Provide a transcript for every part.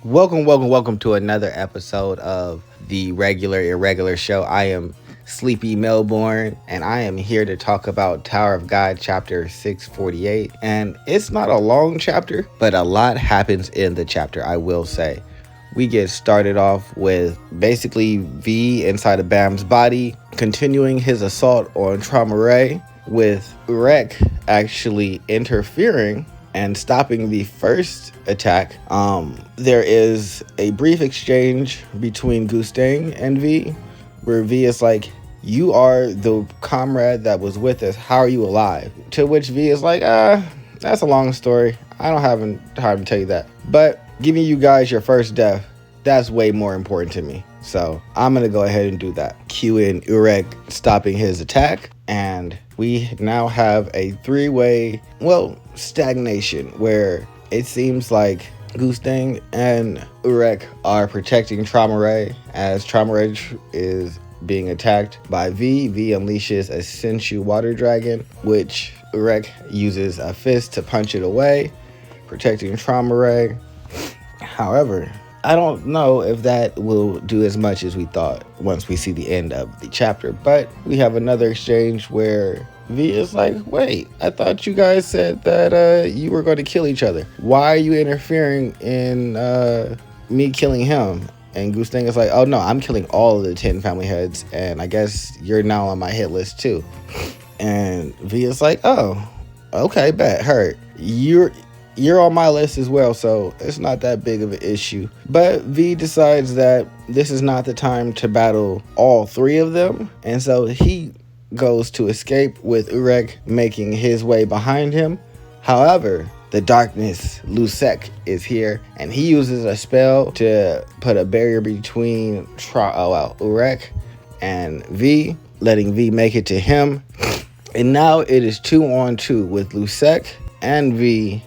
Welcome to another episode of the Regular Irregular Show. I am Sleepy Melbourne, and I am here to talk about Tower of God chapter 648. And it's not a long chapter, but a lot happens in the chapter, I will say. We get started off with basically V inside of Bam's body, continuing his assault on Traumareh, with Urek actually interfering and stopping the first attack. There is a brief exchange between Gustang and V, where V is like, "You are the comrade that was with us. How are you alive?" To which V is like, that's a long story. I don't have time to tell you that. But giving you guys your first death, that's way more important to me. So I'm going to go ahead and do that. Cue in Urek stopping his attack. And we now have a three-way, stagnation, where it seems like Gustang and Urek are protecting Traumareh as Traumareh is being attacked by V. V unleashes a Senshu water dragon, which Urek uses a fist to punch it away, protecting Traumareh. However, I don't know if that will do as much as we thought once we see the end of the chapter, but we have another exchange where V is like, "Wait, I thought you guys said that you were going to kill each other. Why are you interfering in me killing him?" And Gustang is like, "Oh no, I'm killing all of the 10 family heads, and I guess you're now on my hit list too." And V is like, "Oh, okay, bet, hurt. You're on my list as well, so it's not that big of an issue." But V decides that this is not the time to battle all three of them, and so he goes to escape with Urek making his way behind him. However, the darkness, Lusek, is here, and he uses a spell to put a barrier between Urek and V, letting V make it to him. And now it is 2-on-2 with Lusek and V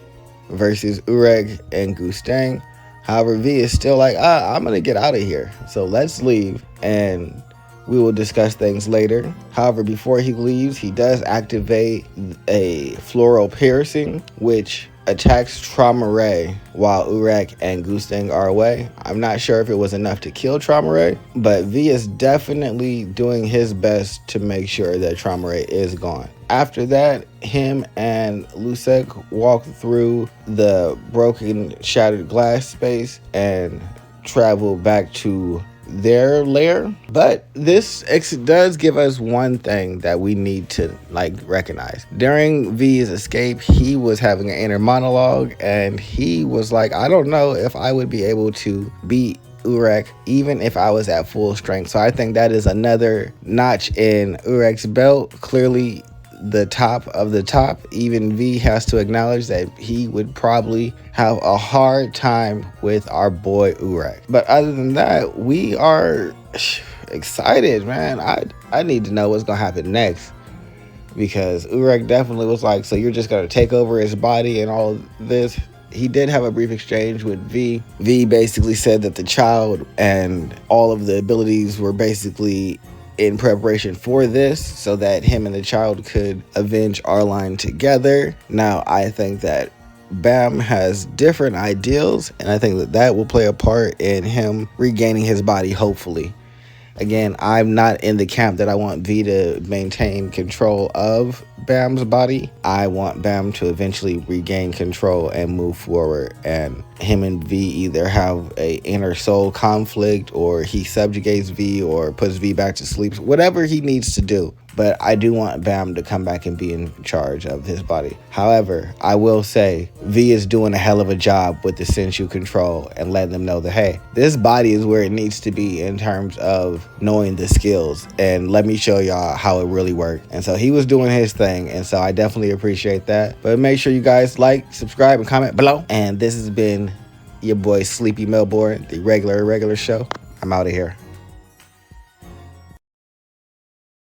versus Urek and Gustang. However, V is still like, I'm gonna get out of here, so let's leave and we will discuss things later. However, before he leaves, he does activate a floral piercing, which attacks Traumareh while Urek and Gustang are away. I'm not sure if it was enough to kill Traumareh, but V is definitely doing his best to make sure that Traumareh is gone. After that, him and Lusek walk through the broken, shattered glass space and travel back to their lair. But this does give us one thing that we need to recognize. During V's escape, he was having an inner monologue, and he was like, "I don't know if I would be able to beat Urek even if I was at full strength." So I think that is another notch in Urek's belt. Clearly the top of the top. Even V has to acknowledge that he would probably have a hard time with our boy Urek. But other than that, we are excited, man. I need to know what's gonna happen next, because Urek definitely was like, "So you're just gonna take over his body and all of this?" He did have a brief exchange with V. V basically said that the child and all of the abilities were basically in preparation for this, so that him and the child could avenge Arline together. Now, I think that Bam has different ideals, and I think that that will play a part in him regaining his body, hopefully. Again, I'm not in the camp that I want V to maintain control of Bam's body. I want Bam to eventually regain control and move forward, and him and V either have a inner soul conflict, or he subjugates V or puts V back to sleep, whatever he needs to do. But I do want Bam to come back and be in charge of his body. However, I will say V is doing a hell of a job with the Senshu control and letting them know that, hey, this body is where it needs to be in terms of knowing the skills, and let me show y'all how it really works. And so he was doing his thing, and so I definitely appreciate that. But make sure you guys like, subscribe, and comment below. And this has been your boy Sleepy Melbourne, the Regular Irregular Show. I'm out of here.